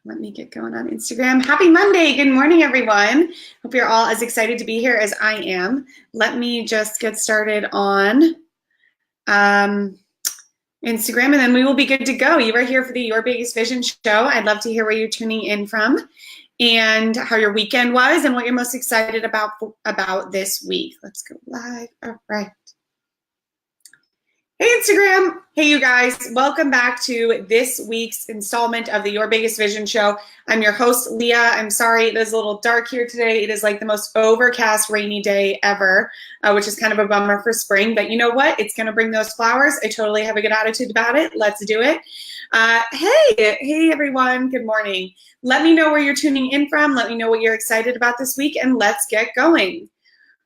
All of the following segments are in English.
Let me get going on Instagram. Happy Monday. Good morning, everyone. Hope you're all as excited to be here as I am. Let me just get started on Instagram, and then we will be good to go. You are here for the Your Biggest Vision show. I'd love to hear where you're tuning in from and how your weekend was and what you're most excited about this week. Let's go live. All right. Hey, Instagram. Hey, you guys. Welcome back to this week's installment of the Your Biggest Vision show. I'm your host, Leah. I'm sorry it is a little dark here today. It is like the most overcast, rainy day ever, which is kind of a bummer for spring. But you know what? It's going to bring those flowers. I totally have a good attitude about it. Let's do it. Hey, everyone. Good morning. Let me know where you're tuning in from. Let me know what you're excited about this week, and let's get going.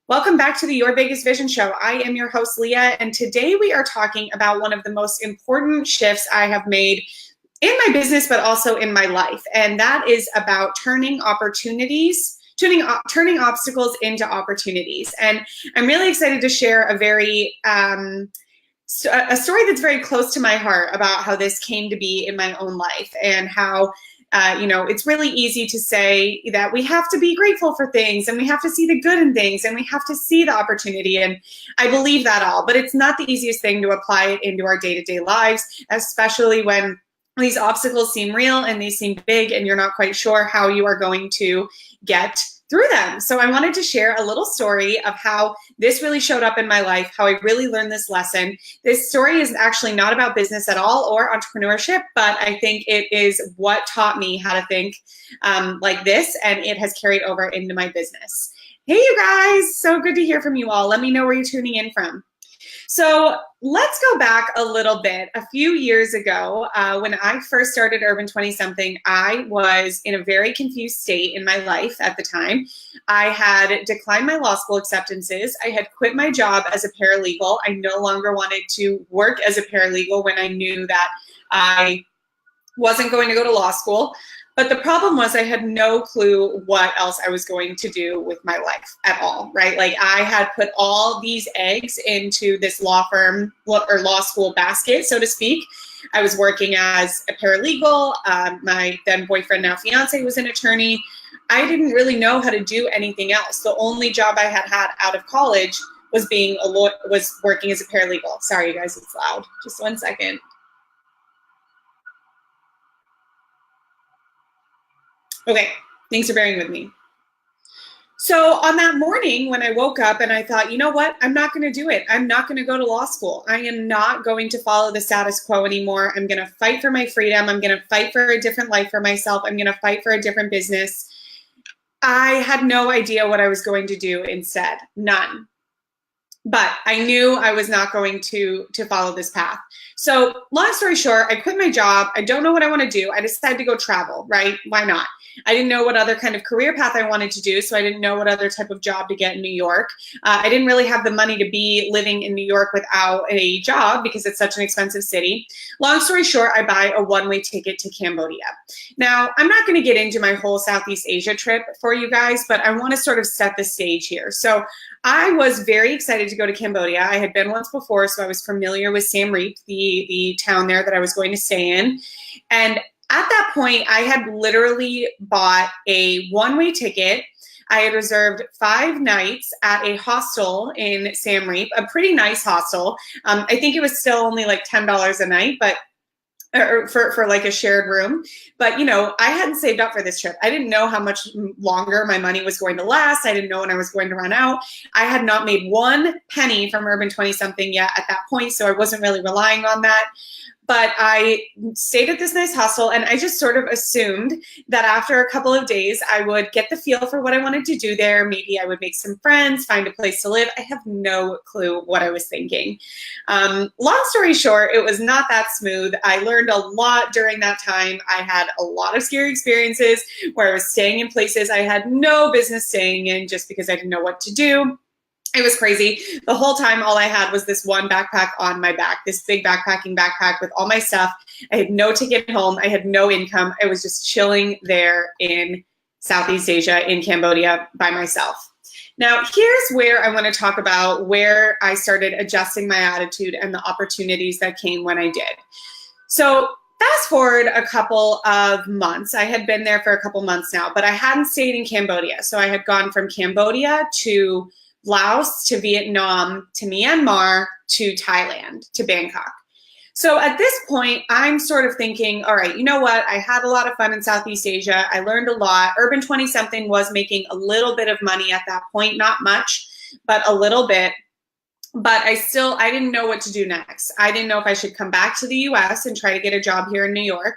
Welcome back to the Your Biggest Vision show. I am your host, Leah, and today we are talking about one of the most important shifts I have made in my business, but also in my life, and that is about turning opportunities, turning obstacles into opportunities. And I'm really excited to share a story that's very close to my heart about how this came to be in my own life and how it's really easy to say that we have to be grateful for things and we have to see the good in things and we have to see the opportunity. And I believe that all, but it's not the easiest thing to apply it into our day-to-day lives, especially when these obstacles seem real and they seem big and you're not quite sure how you are going to get through them. So I wanted to share a little story of how this really showed up in my life, how I really learned this lesson. This story is actually not about business at all or entrepreneurship, but I think it is what taught me how to think like this, and it has carried over into my business. Hey, you guys, so good to hear from you all. Let me know where you're tuning in from. So let's go back a little bit. A few years ago, when I first started Urban 20-something, I was in a very confused state in my life at the time. I had declined my law school acceptances. I had quit my job as a paralegal. I no longer wanted to work as a paralegal when I knew that I wasn't going to go to law school. But the problem was I had no clue what else I was going to do with my life at all, right? Like I had put all these eggs into this law firm or law school basket, so to speak. I was working as a paralegal. My then boyfriend, now fiance, was an attorney. I didn't really know how to do anything else. The only job I had had out of college was was working as a paralegal. Sorry, you guys, it's loud. Just 1 second. Okay, thanks for bearing with me. So on that morning when I woke up and I thought, you know what, I'm not going to do it. I'm not going to go to law school. I am not going to follow the status quo anymore. I'm going to fight for my freedom. I'm going to fight for a different life for myself. I'm going to fight for a different business. I had no idea what I was going to do instead, none. But I knew I was not going to follow this path. So long story short, I quit my job. I don't know what I want to do. I decided to go travel, right? Why not? I didn't know what other kind of career path I wanted to do, so I didn't know what other type of job to get in New York. I didn't really have the money to be living in New York without a job because it's such an expensive city. Long story short, I buy a one-way ticket to Cambodia. Now, I'm not going to get into my whole Southeast Asia trip for you guys, but I want to sort of set the stage here. So I was very excited to go to Cambodia. I had been once before, so I was familiar with Siem Reap, the town there that I was going to stay in. And at that point, I had literally bought a one-way ticket. I had reserved 5 nights at a hostel in Siem Reap, a pretty nice hostel. I think it was still only like $10 a night, but or for like a shared room. But, you know, I hadn't saved up for this trip. I didn't know how much longer my money was going to last. I didn't know when I was going to run out. I had not made 1 penny from Urban 20-something yet at that point, so I wasn't really relying on that. But I stayed at this nice hostel, and I just sort of assumed that after a couple of days, I would get the feel for what I wanted to do there. Maybe I would make some friends, find a place to live. I have no clue what I was thinking. Long story short, it was not that smooth. I learned a lot during that time. I had a lot of scary experiences where I was staying in places I had no business staying in just because I didn't know what to do. It was crazy. The whole time, all I had was this one backpack on my back, this big backpacking backpack with all my stuff. I had no ticket home. I had no income. I was just chilling there in Southeast Asia, in Cambodia, by myself. Now, here's where I want to talk about where I started adjusting my attitude and the opportunities that came when I did. So fast forward a couple of months. I had been there for a couple months now, but I hadn't stayed in Cambodia. So I had gone from Cambodia to Laos to Vietnam to Myanmar to Thailand to Bangkok. So at this point, I'm sort of thinking, all right, you know what? I had a lot of fun in Southeast Asia. I learned a lot. Urban 20-something was making a little bit of money at that point, not much, but a little bit. But I didn't know what to do next. I didn't know if I should come back to the US and try to get a job here in New York.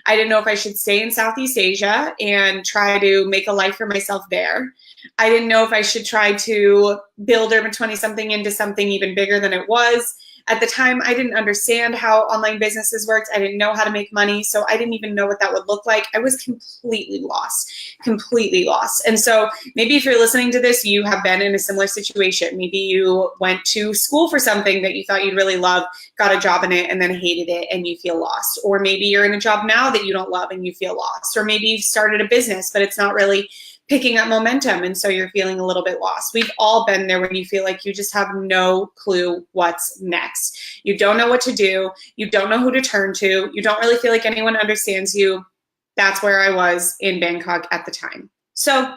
I didn't know if I should stay in Southeast Asia and try to make a life for myself there. I didn't know if I should try to build Urban 20-something into something even bigger than it was. At the time, I didn't understand how online businesses worked. I didn't know how to make money, so I didn't even know what that would look like. I was completely lost, completely lost. And so maybe if you're listening to this, you have been in a similar situation. Maybe you went to school for something that you thought you'd really love, got a job in it, and then hated it, and you feel lost. Or maybe you're in a job now that you don't love and you feel lost. Or maybe you've started a business, but it's not really picking up momentum, and so you're feeling a little bit lost. We've all been there when you feel like you just have no clue what's next. You don't know what to do. You don't know who to turn to. You don't really feel like anyone understands you. That's where I was in Bangkok at the time. So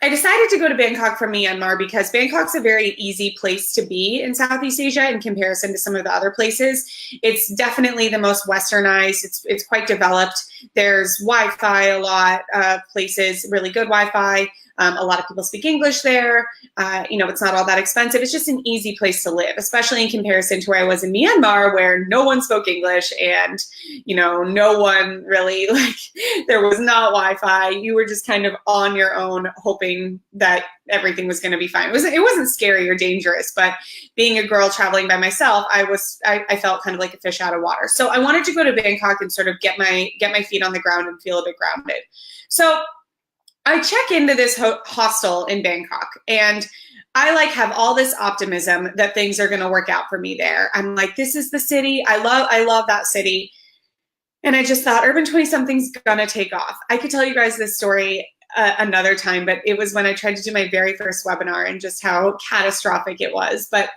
I decided to go to Bangkok from Myanmar because Bangkok's a very easy place to be in Southeast Asia in comparison to some of the other places. It's definitely the most westernized. It's quite developed. There's Wi-Fi, a lot of places, really good Wi-Fi. A lot of people speak English there. It's not all that expensive. It's just an easy place to live, especially in comparison to where I was in Myanmar, where no one spoke English and, no one really, there was not Wi-Fi. You were just kind of on your own, hoping that everything was going to be fine. It wasn't scary or dangerous, but being a girl traveling by myself, I felt kind of like a fish out of water. So I wanted to go to Bangkok and sort of get my feet on the ground and feel a bit grounded. So I check into this hostel in Bangkok, and I have all this optimism that things are going to work out for me there. I'm like, this is the city. I love that city. And I just thought Urban 20-something's going to take off. I could tell you guys this story another time, but it was when I tried to do my very first webinar and just how catastrophic it was. But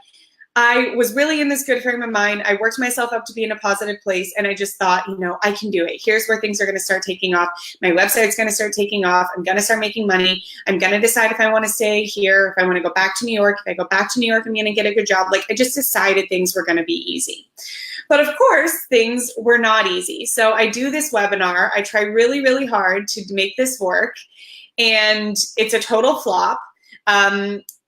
I was really in this good frame of mind. I worked myself up to be in a positive place, and I just thought, I can do it. Here's where things are going to start taking off. My website's going to start taking off. I'm going to start making money. I'm going to decide if I want to stay here, if I want to go back to New York. If I go back to New York, I'm going to get a good job. I just decided things were going to be easy. But of course, things were not easy. So I do this webinar. I try really, really hard to make this work, and it's a total flop.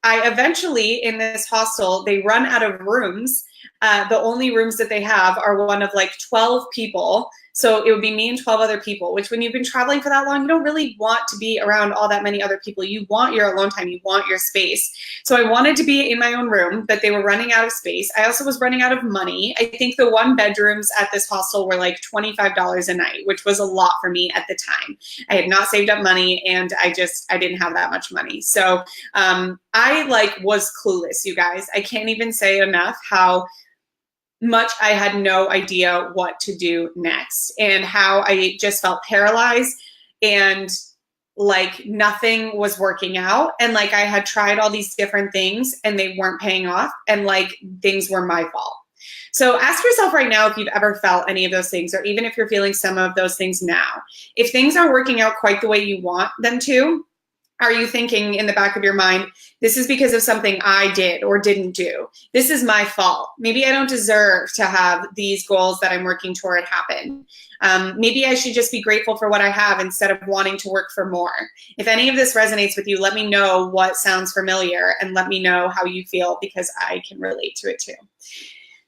I eventually, in this hostel, they run out of rooms. The only rooms that they have are one of 12 people. So it would be me and 12 other people, which when you've been traveling for that long, you don't really want to be around all that many other people. You want your alone time. You want your space. So I wanted to be in my own room, but they were running out of space. I also was running out of money. I think the one bedrooms at this hostel were $25 a night, which was a lot for me at the time. I had not saved up money, and I didn't have that much money. So I was clueless, you guys. I can't even say enough how much I had no idea what to do next, and how I just felt paralyzed, and nothing was working out, and I had tried all these different things and they weren't paying off, and things were my fault. So ask yourself right now if you've ever felt any of those things, or even if you're feeling some of those things now. If things aren't working out quite the way you want them to, are you thinking in the back of your mind, this is because of something I did or didn't do? This is my fault. Maybe I don't deserve to have these goals that I'm working toward happen. Maybe I should just be grateful for what I have instead of wanting to work for more. If any of this resonates with you, let me know what sounds familiar, and let me know how you feel, because I can relate to it too.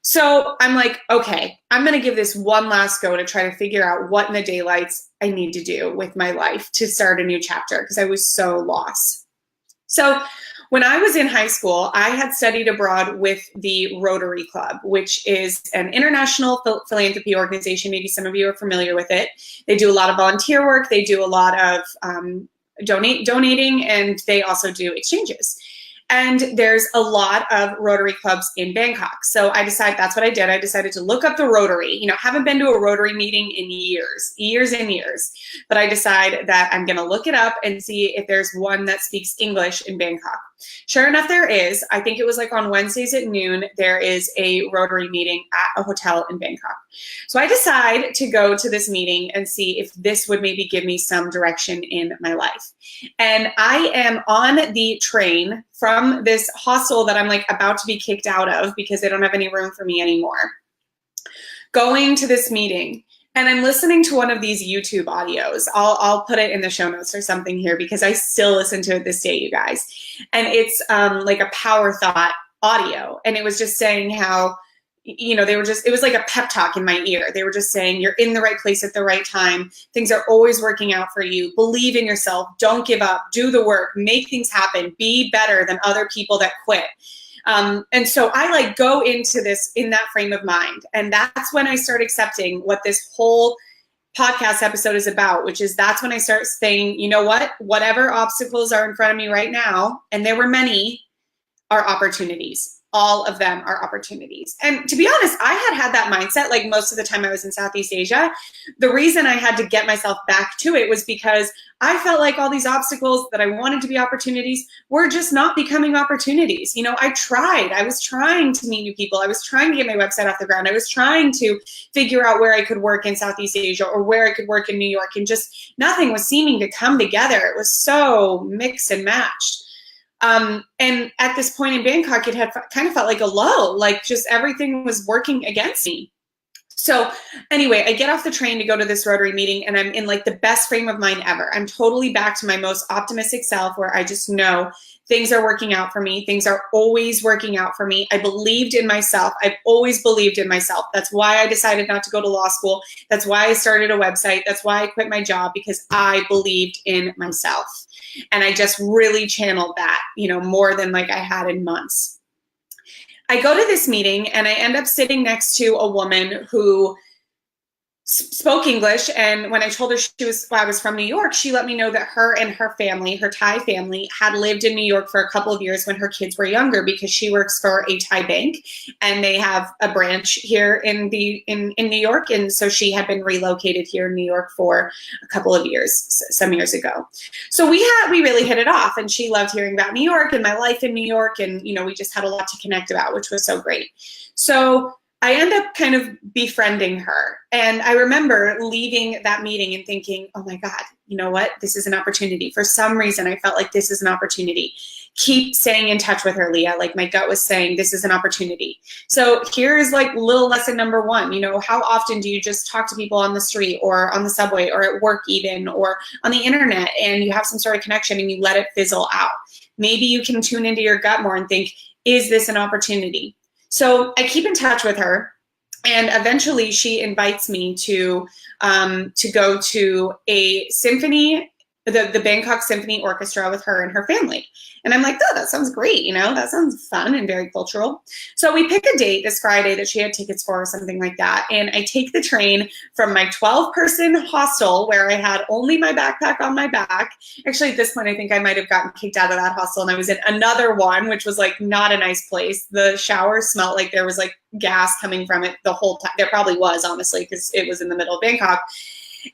So I'm like, okay, I'm going to give this one last go to try to figure out what in the daylights I need to do with my life to start a new chapter, because I was so lost. So when I was in high school, I had studied abroad with the Rotary Club, which is an international philanthropy organization. Maybe some of you are familiar with it. They do a lot of volunteer work. They do a lot of donating, and they also do exchanges. And there's a lot of Rotary clubs in Bangkok. So I decided, that's what I did. I decided to look up the Rotary. Haven't been to a Rotary meeting in years and years. But I decided that I'm going to look it up and see if there's one that speaks English in Bangkok. Sure enough, there is. I think it was like on Wednesdays at noon, there is a Rotary meeting at a hotel in Bangkok. So I decide to go to this meeting and see if this would maybe give me some direction in my life. And I am on the train from this hostel that I'm like about to be kicked out of because they don't have any room for me anymore, going to this meeting. And I'm listening to one of these YouTube audios. I'll put it in the show notes or something here because I still listen to it this day, you guys. And it's like a power thought audio. And it was just saying how, you know, it was like a pep talk in my ear. They were just saying, you're in the right place at the right time. Things are always working out for you. Believe in yourself. Don't give up. Do the work. Make things happen. Be better than other people that quit. And so I like go into this in that frame of mind. And that's when I start accepting what this whole podcast episode is about, which is that's when I start saying, you know what, whatever obstacles are in front of me right now, and there were many, are opportunities. All of them are opportunities. And to be honest, I had that mindset like most of the time I was in Southeast Asia. The reason I had to get myself back to it was because I felt like all these obstacles that I wanted to be opportunities were just not becoming opportunities. You know, I was trying to meet new people. I was trying to get my website off the ground. I was trying to figure out where I could work in Southeast Asia or where I could work in New York, and just nothing was seeming to come together. It was so mixed and matched. And at this point in Bangkok, it had kind of felt like a low, like just everything was working against me. So anyway, I get off the train to go to this Rotary meeting, and I'm in like the best frame of mind ever. I'm totally back to my most optimistic self, where I just know things are working out for me. Things are always working out for me. I believed in myself. I've always believed in myself. That's why I decided not to go to law school. That's why I started a website. That's why I quit my job, because I believed in myself. And I just really channeled that, you know, more than like I had in months. I go to this meeting and I end up sitting next to a woman who spoke English. And when I told her I was from New York, she let me know that her and her family, her Thai family, had lived in New York for a couple of years when her kids were younger, because she works for a Thai bank and they have a branch here in New York. And so she had been relocated here in New York for a couple of years, some years ago. So we really hit it off, and she loved hearing about New York and my life in New York. And, you know, we just had a lot to connect about, which was so great. So I end up kind of befriending her. And I remember leaving that meeting and thinking, oh my God, you know what? This is an opportunity. For some reason, I felt like this is an opportunity. Keep staying in touch with her, Leah. Like my gut was saying, this is an opportunity. So here's like little lesson number one. You know, how often do you just talk to people on the street or on the subway or at work even, or on the internet, and you have some sort of connection and you let it fizzle out? Maybe you can tune into your gut more and think, is this an opportunity? So I keep in touch with her, and eventually she invites me to go to a symphony, the Bangkok Symphony Orchestra with her and her family. And I'm like, oh, that sounds great. You know, that sounds fun and very cultural. So we pick a date this Friday that she had tickets for or something like that. And I take the train from my 12-person hostel where I had only my backpack on my back. Actually, at this point, I think I might have gotten kicked out of that hostel, and I was in another one, which was like not a nice place. The shower smelled like there was like gas coming from it the whole time. There probably was, honestly, because it was in the middle of Bangkok.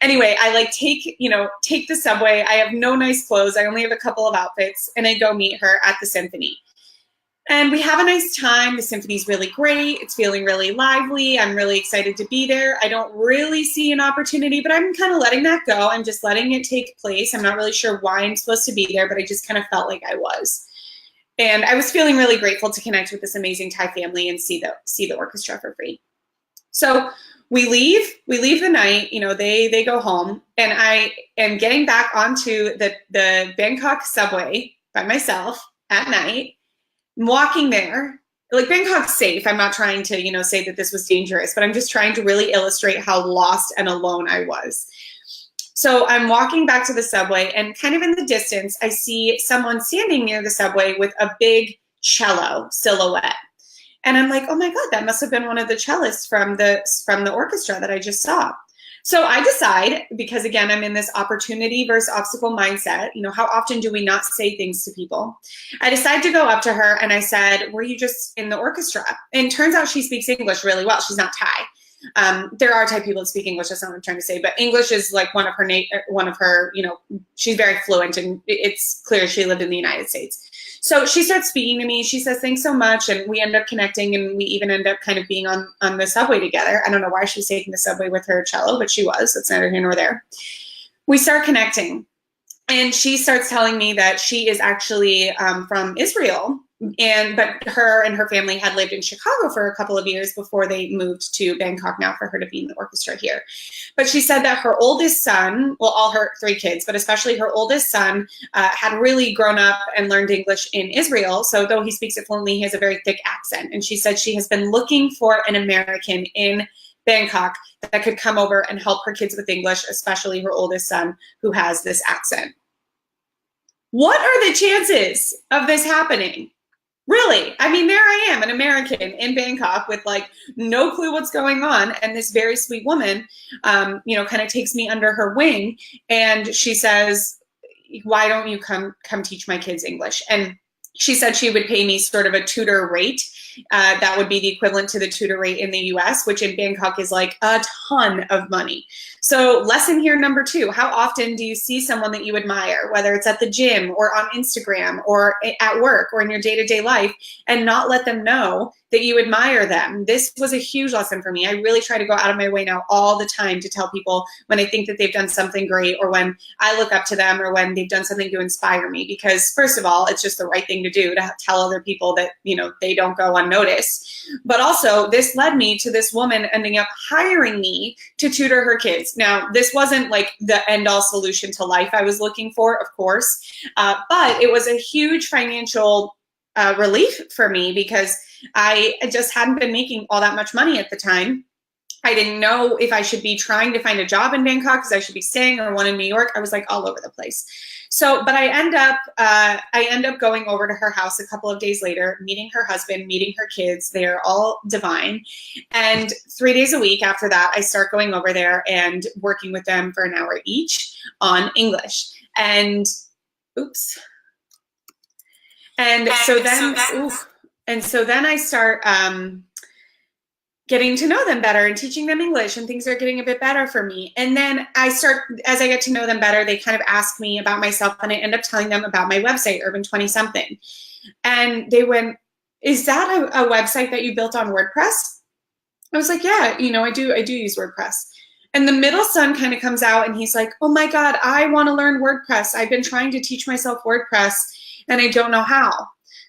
Anyway, I like take the subway. I have no nice clothes. I only have a couple of outfits, and I go meet her at the symphony. And we have a nice time. The symphony's really great. It's feeling really lively. I'm really excited to be there. I don't really see an opportunity, but I'm kind of letting that go. I'm just letting it take place. I'm not really sure why I'm supposed to be there, but I just kind of felt like I was. And I was feeling really grateful to connect with this amazing Thai family and see the orchestra for free. So we leave the night, you know, they go home, and I am getting back onto the Bangkok subway by myself at night. I'm walking there. Like, Bangkok's safe. I'm not trying to, you know, say that this was dangerous, but I'm just trying to really illustrate how lost and alone I was. So I'm walking back to the subway, and kind of in the distance, I see someone standing near the subway with a big cello silhouette. And I'm like, oh my God, that must have been one of the cellists from the orchestra that I just saw. So I decide, because again, I'm in this opportunity versus obstacle mindset, you know, how often do we not say things to people? I decide to go up to her and I said, were you just in the orchestra? And it turns out she speaks English really well. She's not Thai. There are Thai people that speak English. That's not what I'm trying to say, but English is like one of her, she's very fluent, and it's clear she lived in the United States. So she starts speaking to me. She says, thanks so much. And we end up connecting, and we even end up kind of being on the subway together. I don't know why she was taking the subway with her cello, but she was. That's neither here nor there. We start connecting, and she starts telling me that she is actually from Israel, but her and her family had lived in Chicago for a couple of years before they moved to Bangkok now for her to be in the orchestra here. But she said that her oldest son, well, all her 3 kids, but especially her oldest son, had really grown up and learned English in Israel. So though he speaks it fluently, he has a very thick accent. And she said she has been looking for an American in Bangkok that could come over and help her kids with English, especially her oldest son who has this accent. What are the chances of this happening? Really? I mean, there I am, an American in Bangkok with like no clue what's going on. And this very sweet woman, kind of takes me under her wing. And she says, why don't you come teach my kids English? And she said she would pay me sort of a tutor rate. That would be the equivalent to the tutor rate in the US, which in Bangkok is like a ton of money. So lesson here number 2, how often do you see someone that you admire, whether it's at the gym or on Instagram or at work or in your day-to-day life, and not let them know that you admire them? This was a huge lesson for me. I really try to go out of my way now all the time to tell people when I think that they've done something great, or when I look up to them, or when they've done something to inspire me, because first of all, it's just the right thing to do to tell other people that, they don't go unnoticed. But also this led me to this woman ending up hiring me to tutor her kids. Now, this wasn't like the end-all solution to life I was looking for, of course, but it was a huge financial relief for me, because I just hadn't been making all that much money at the time. I didn't know if I should be trying to find a job in Bangkok, because I should be staying, or one in New York. I was like all over the place. So, but I end up going over to her house a couple of days later, meeting her husband, meeting her kids. They are all divine. And 3 days a week after that, I start going over there and working with them for an hour each on English. And so then I start getting to know them better and teaching them English, and things are getting a bit better for me. And then as I get to know them better, they kind of ask me about myself, and I end up telling them about my website, Urban 20 something. And they went, is that a website that you built on WordPress? I was like, yeah, I do use WordPress. And the middle son kind of comes out, and he's like, oh my God, I want to learn WordPress. I've been trying to teach myself WordPress, and I don't know how.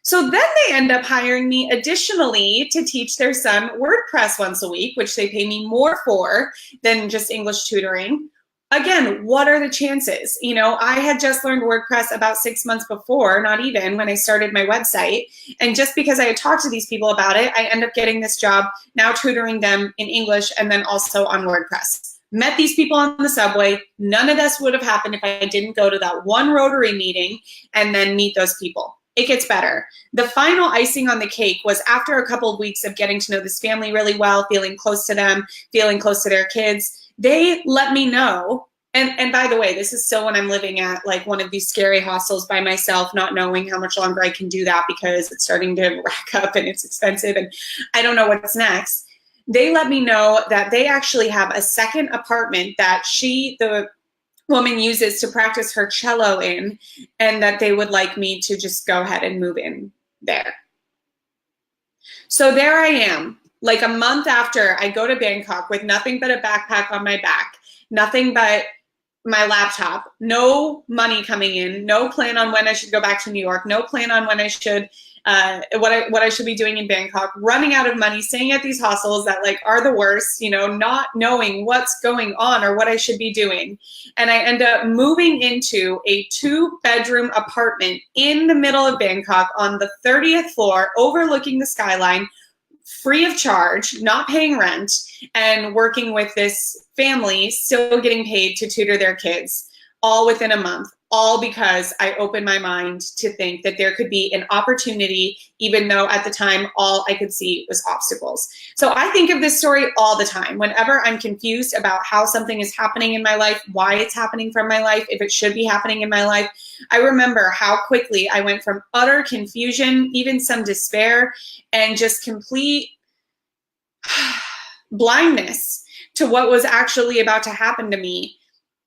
So then they end up hiring me additionally to teach their son WordPress once a week, which they pay me more for than just English tutoring. Again, what are the chances? I had just learned WordPress about 6 months before, not even, when I started my website. And just because I had talked to these people about it, I end up getting this job now tutoring them in English, and then also on WordPress. Met these people on the subway. None of this would have happened if I didn't go to that one Rotary meeting and then meet those people. It gets better. The final icing on the cake was after a couple of weeks of getting to know this family really well, feeling close to them, feeling close to their kids. They let me know. And by the way, this is still when I'm living at like one of these scary hostels by myself, not knowing how much longer I can do that, because it's starting to rack up and it's expensive and I don't know what's next. They let me know that they actually have a second apartment that the woman uses to practice her cello in, and that they would like me to just go ahead and move in there. So there I am, like a month after I go to Bangkok with nothing but a backpack on my back, nothing but my laptop, no money coming in, no plan on when I should go back to New York, no plan on when I should what I should be doing in Bangkok, running out of money, staying at these hostels that like are the worst, not knowing what's going on or what I should be doing. And I end up moving into a 2-bedroom apartment in the middle of Bangkok on the 30th floor, overlooking the skyline, free of charge, not paying rent, and working with this family, still getting paid to tutor their kids, all within a month. All because I opened my mind to think that there could be an opportunity, even though at the time, all I could see was obstacles. So I think of this story all the time. Whenever I'm confused about how something is happening in my life, why it's happening from my life, if it should be happening in my life, I remember how quickly I went from utter confusion, even some despair, and just complete blindness to what was actually about to happen to me,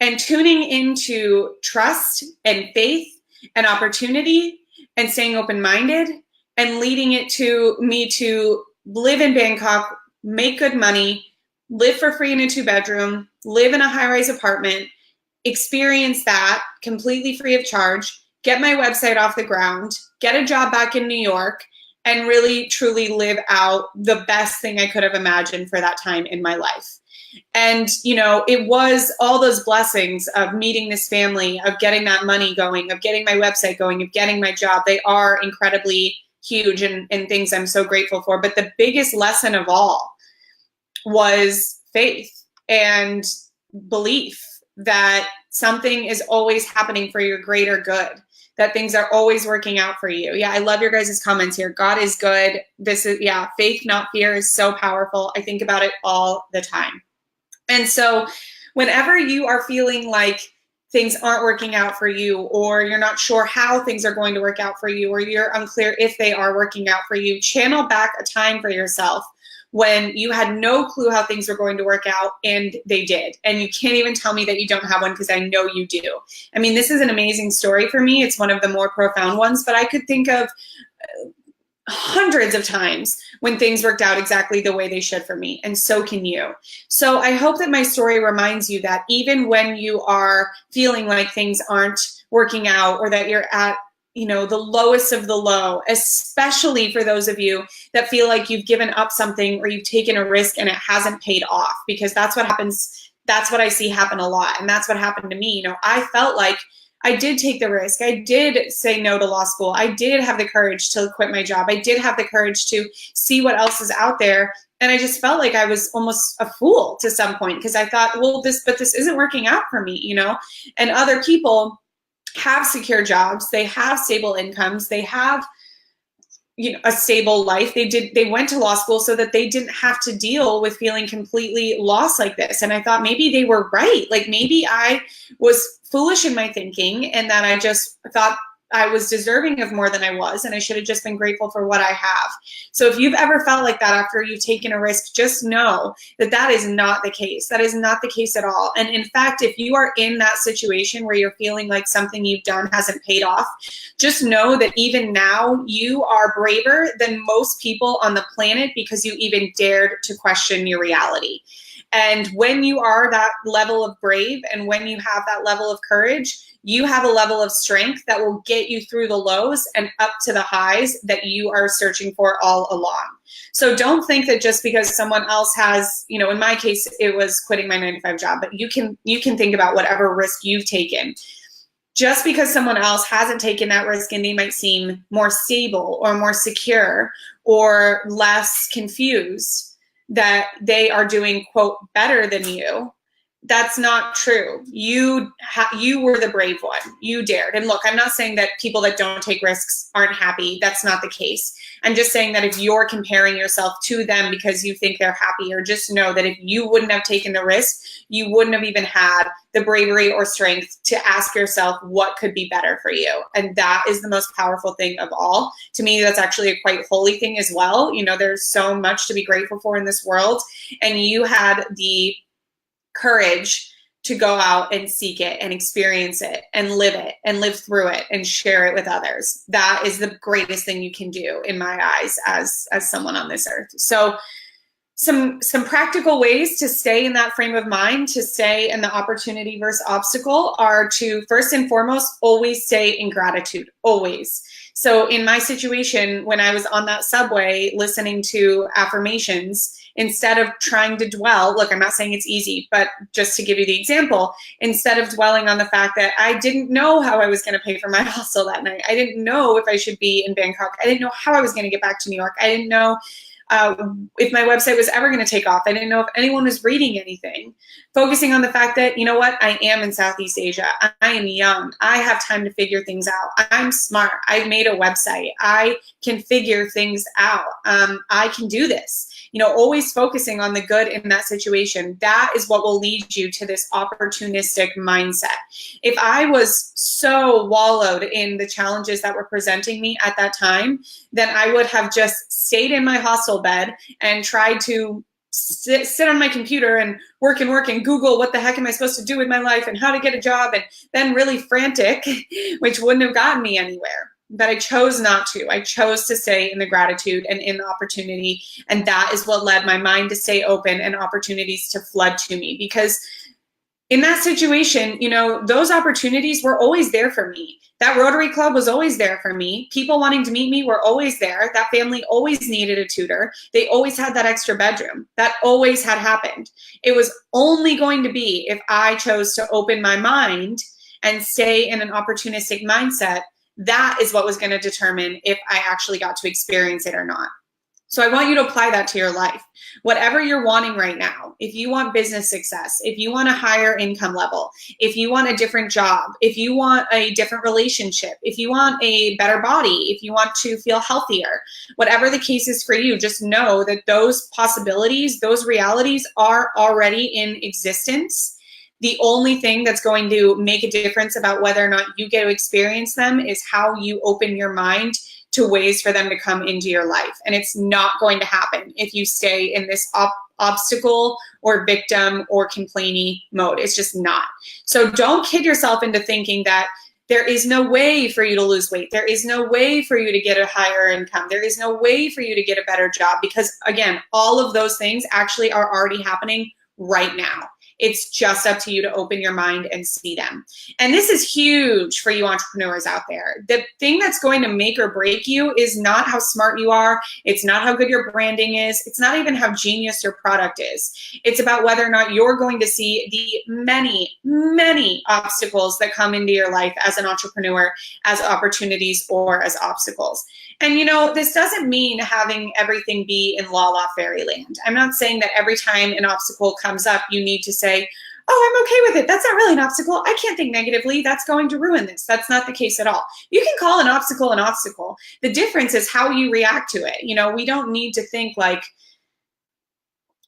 and tuning into trust and faith and opportunity and staying open-minded and leading it to me to live in Bangkok, make good money, live for free in a 2-bedroom, live in a high-rise apartment, experience that completely free of charge, get my website off the ground, get a job back in New York, and really truly live out the best thing I could have imagined for that time in my life. And, you know, it was all those blessings of meeting this family, of getting that money going, of getting my website going, of getting my job. They are incredibly huge and things I'm so grateful for. But the biggest lesson of all was faith and belief that something is always happening for your greater good, that things are always working out for you. Yeah, I love your guys' comments here. God is good. This is, yeah, faith, not fear is so powerful. I think about it all the time. And so whenever you are feeling like things aren't working out for you, or you're not sure how things are going to work out for you, or you're unclear if they are working out for you, channel back a time for yourself when you had no clue how things were going to work out and they did. And you can't even tell me that you don't have one, because I know you do. I mean, this is an amazing story for me. It's one of the more profound ones, but I could think of hundreds of times when things worked out exactly the way they should for me, and so can you. So I hope that my story reminds you that even when you are feeling like things aren't working out, or that you're at, you know, the lowest of the low, especially for those of you that feel like you've given up something or you've taken a risk and it hasn't paid off, because that's what happens. That's what I see happen a lot. And that's what happened to me. You know, I felt like I did take the risk. I did say no to law school. I did have the courage to quit my job. I did have the courage to see what else is out there. And I just felt like I was almost a fool to some point, because I thought, well, this isn't working out for me, you know. And other people have secure jobs. They have stable incomes. They have, you know, a stable life. They went to law school so that they didn't have to deal with feeling completely lost like this. And I thought maybe they were right. Like maybe I was foolish in my thinking, and that I just thought I was deserving of more than I was, and I should have just been grateful for what I have. So if you've ever felt like that after you've taken a risk, just know that that is not the case. That is not the case at all. And in fact, if you are in that situation where you're feeling like something you've done hasn't paid off, just know that even now you are braver than most people on the planet, because you even dared to question your reality. And when you are that level of brave, and when you have that level of courage, you have a level of strength that will get you through the lows and up to the highs that you are searching for all along. So don't think that just because someone else has, you know, in my case, it was quitting my 9-to-5 job, but you can think about whatever risk you've taken. Just because someone else hasn't taken that risk and they might seem more stable or more secure or less confused, that they are doing, quote, better than you. That's not true. You were the brave one. You dared. And look, I'm not saying that people that don't take risks aren't happy. That's not the case. I'm just saying that if you're comparing yourself to them because you think they're happier, just know that if you wouldn't have taken the risk, you wouldn't have even had the bravery or strength to ask yourself what could be better for you. And that is the most powerful thing of all. To me, that's actually a quite holy thing as well. You know, there's so much to be grateful for in this world. And you had the courage to go out and seek it and experience it and live through it and share it with others. That is the greatest thing you can do in my eyes as someone on this earth. So some practical ways to stay in that frame of mind, to stay in the opportunity versus obstacle, are to first and foremost always stay in gratitude, always. So in my situation, when I was on that subway listening to affirmations, instead of trying to dwell, look, I'm not saying it's easy, but just to give you the example, instead of dwelling on the fact that I didn't know how I was going to pay for my hostel that night, I didn't know if I should be in Bangkok, I didn't know how I was going to get back to New York, I didn't know if my website was ever going to take off, I didn't know if anyone was reading anything, focusing on the fact that, you know what, I am in Southeast Asia, I am young, I have time to figure things out, I'm smart, I've made a website, I can figure things out, I can do this. You know, always focusing on the good in that situation. That is what will lead you to this opportunistic mindset. If I was so wallowed in the challenges that were presenting me at that time, then I would have just stayed in my hostel bed and tried to sit on my computer and work and Google what the heck am I supposed to do with my life and how to get a job, and then really frantic, which wouldn't have gotten me anywhere. But I chose not to. I chose to stay in the gratitude and in the opportunity. And that is what led my mind to stay open and opportunities to flood to me. Because in that situation, you know, those opportunities were always there for me. That Rotary Club was always there for me. People wanting to meet me were always there. That family always needed a tutor. They always had that extra bedroom. That always had happened. It was only going to be if I chose to open my mind and stay in an opportunistic mindset. That is what was going to determine if I actually got to experience it or not. So I want you to apply that to your life. Whatever you're wanting right now, if you want business success, if you want a higher income level, if you want a different job, if you want a different relationship, if you want a better body, if you want to feel healthier, whatever the case is for you, just know that those possibilities, those realities are already in existence. The only thing that's going to make a difference about whether or not you get to experience them is how you open your mind to ways for them to come into your life. And it's not going to happen if you stay in this obstacle or victim or complainy mode. It's just not. So don't kid yourself into thinking that there is no way for you to lose weight. There is no way for you to get a higher income. There is no way for you to get a better job, because again, all of those things actually are already happening right now. It's just up to you to open your mind and see them. And this is huge for you entrepreneurs out there. The thing that's going to make or break you is not how smart you are. It's not how good your branding is. It's not even how genius your product is. It's about whether or not you're going to see the many, many obstacles that come into your life as an entrepreneur, as opportunities or as obstacles. And you know, this doesn't mean having everything be in la-la fairyland. I'm not saying that every time an obstacle comes up, you need to say, oh, I'm okay with it. That's not really an obstacle. I can't think negatively. That's going to ruin this. That's not the case at all. You can call an obstacle an obstacle. The difference is how you react to it. You know, we don't need to think like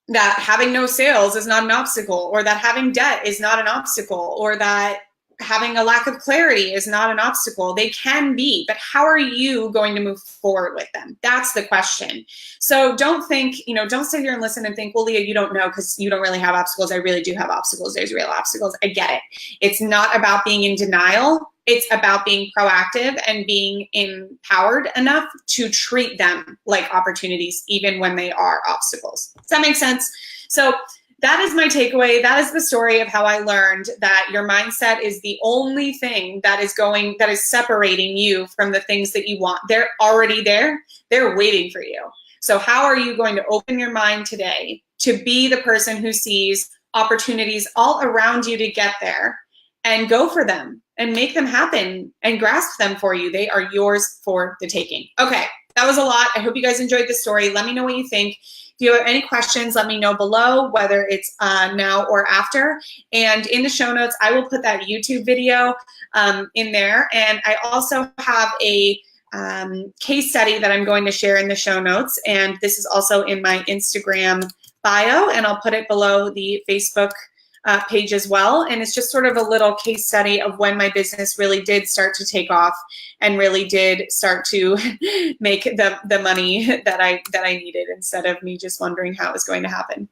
that having no sales is not an obstacle, or that having debt is not an obstacle, or that having a lack of clarity is not an obstacle. They can be, but how are you going to move forward with them? That's the question. So don't think, you know, don't sit here and listen and think, well, Leah, you don't know because you don't really have obstacles. I really do have obstacles. There's real obstacles. I get it. It's not about being in denial. It's about being proactive and being empowered enough to treat them like opportunities, even when they are obstacles. Does that make sense? So that is my takeaway. That is the story of how I learned that your mindset is the only thing that is separating you from the things that you want. They're already there. They're waiting for you. So how are you going to open your mind today to be the person who sees opportunities all around you to get there and go for them and make them happen and grasp them for you? They are yours for the taking. Okay, that was a lot. I hope you guys enjoyed the story. Let me know what you think. If you have any questions, let me know below, whether it's now or after. And in the show notes, I will put that YouTube video in there. And I also have a case study that I'm going to share in the show notes. And this is also in my Instagram bio, and I'll put it below the Facebook page as well. And it's just sort of a little case study of when my business really did start to take off and really did start to make the money that I needed, instead of me just wondering how it was going to happen.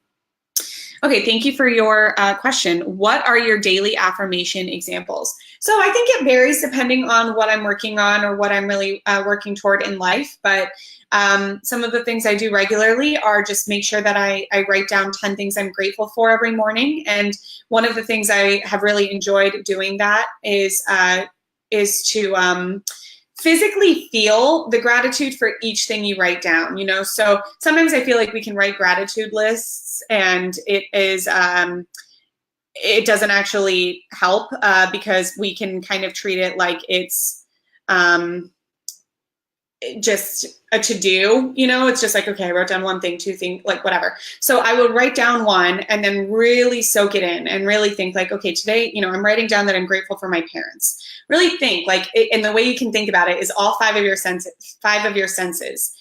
Okay, thank you for your question. What are your daily affirmation examples? So I think it varies depending on what I'm working on or what I'm really working toward in life. But some of the things I do regularly are just make sure that I write down 10 things I'm grateful for every morning. And one of the things I have really enjoyed doing that is to physically feel the gratitude for each thing you write down. You know, so sometimes I feel like we can write gratitude lists and it doesn't actually help because we can kind of treat it like it's just a to-do, you know, it's just like, okay, I wrote down one thing, two things, like whatever. So I would write down one and then really soak it in and really think like, okay, today, you know, I'm writing down that I'm grateful for my parents. Really think like, and the way you can think about it is all five of your senses.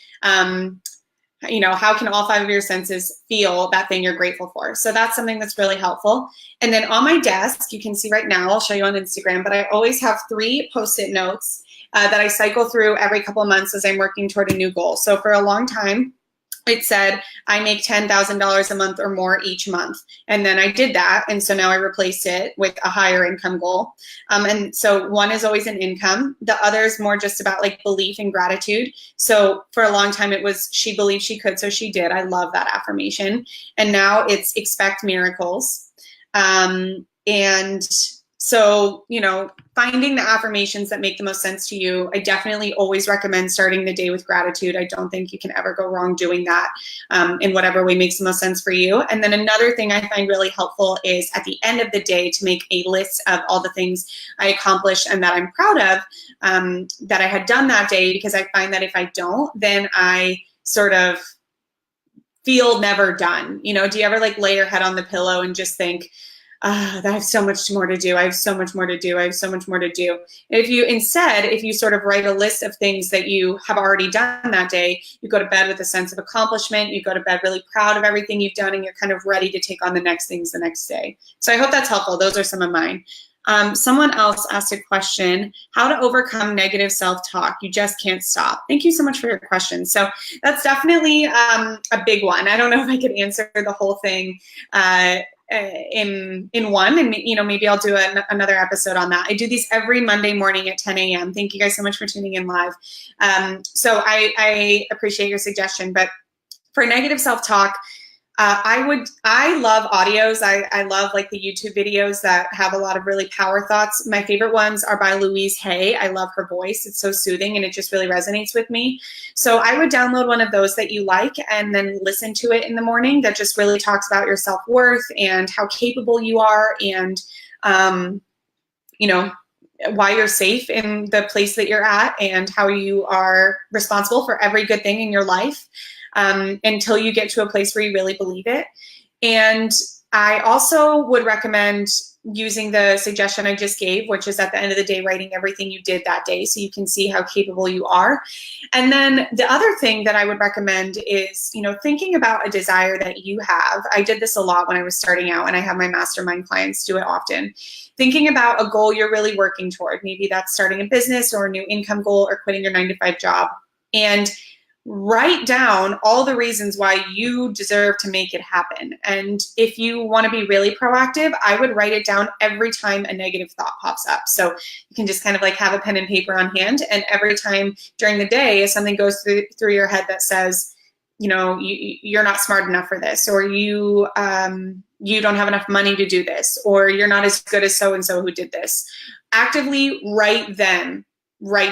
You know, how can all five of your senses feel that thing you're grateful for? So that's something that's really helpful. And then on my desk, you can see right now, I'll show you on Instagram, but I always have 3 Post-it notes that I cycle through every couple of months as I'm working toward a new goal. So for a long time, it said, I make $10,000 a month or more each month. And then I did that. And so now I replaced it with a higher income goal. And so one is always an income. The other is more just about like belief and gratitude. So for a long time, it was, she believed she could, so she did. I love that affirmation. And now it's expect miracles. And so, you know, finding the affirmations that make the most sense to you. I definitely always recommend starting the day with gratitude. I don't think you can ever go wrong doing that in whatever way makes the most sense for you. And then another thing I find really helpful is at the end of the day to make a list of all the things I accomplished and that I'm proud of that I had done that day, because I find that if I don't, then I sort of feel never done. You know, do you ever like lay your head on the pillow and just think, I have so much more to do. I have so much more to do. I have so much more to do. If you sort of write a list of things that you have already done that day, you go to bed with a sense of accomplishment. You go to bed really proud of everything you've done, and you're kind of ready to take on the next things the next day. So I hope that's helpful. Those are some of mine. Someone else asked a question, how to overcome negative self-talk. You just can't stop. Thank you so much for your question. So that's definitely a big one. I don't know if I could answer the whole thing in one, and you know, maybe I'll do another episode on that. I do these every Monday morning at 10 a.m. Thank you guys so much for tuning in live. So I appreciate your suggestion, but for negative self-talk, I love audios. I love like the YouTube videos that have a lot of really power thoughts. My favorite ones are by Louise Hay. I love her voice. It's so soothing and it just really resonates with me. So I would download one of those that you like and then listen to it in the morning, that just really talks about your self-worth and how capable you are, and, you know, why you're safe in the place that you're at, and how you are responsible for every good thing in your life. Until you get to a place where you really believe it. And I also would recommend using the suggestion I just gave, which is at the end of the day, writing everything you did that day so you can see how capable you are. And then the other thing that I would recommend is, you know, thinking about a desire that you have. I did this a lot when I was starting out, and I have my mastermind clients do it often. Thinking about a goal you're really working toward. Maybe that's starting a business or a new income goal or quitting your 9-to-5 job. And write down all the reasons why you deserve to make it happen. And if you want to be really proactive, I would write it down every time a negative thought pops up. So you can just kind of like have a pen and paper on hand, and every time during the day, if something goes through your head that says, you know, you're not smart enough for this, or you don't have enough money to do this, or you're not as good as so-and-so who did this, actively write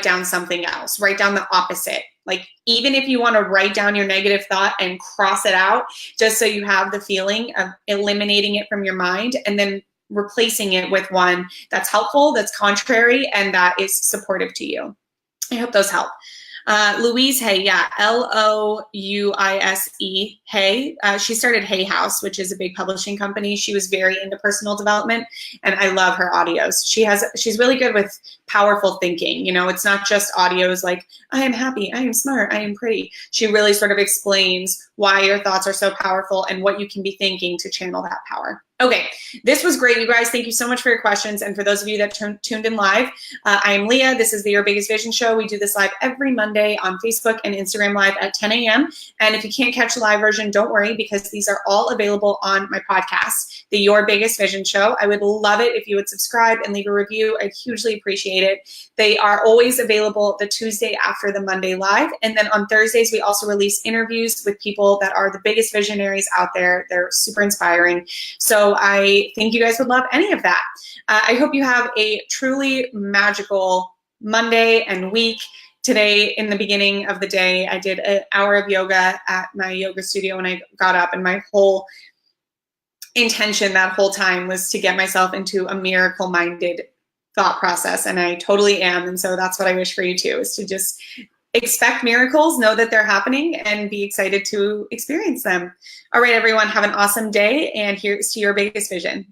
down something else. Write down the opposite. Like, even if you want to write down your negative thought and cross it out, just so you have the feeling of eliminating it from your mind, and then replacing it with one that's helpful, that's contrary, and that is supportive to you. I hope those help. Louise Hay, yeah, Louise Hay. She started Hay House, which is a big publishing company. She was very into personal development, and I love her audios. She's really good with powerful thinking. You know, it's not just audios like, I am happy, I am smart, I am pretty. She really sort of explains why your thoughts are so powerful and what you can be thinking to channel that power. Okay, this was great, you guys. Thank you so much for your questions. And for those of you that tuned in live, I am Leah. This is the Your Biggest Vision Show. We do this live every Monday on Facebook and Instagram Live at 10 a.m. And if you can't catch the live version, don't worry, because these are all available on my podcast, the Your Biggest Vision Show. I would love it if you would subscribe and leave a review. I'd hugely appreciate it. They are always available the Tuesday after the Monday live. And then on Thursdays, we also release interviews with people that are the biggest visionaries out there. They're super inspiring. So I think you guys would love any of that. I hope you have a truly magical Monday and week. Today, in the beginning of the day, I did an hour of yoga at my yoga studio when I got up, and my whole intention that whole time was to get myself into a miracle-minded thought process, and I totally am. And so that's what I wish for you too, is to just expect miracles, know that they're happening, and be excited to experience them. All right, everyone, have an awesome day, and here's to your biggest vision.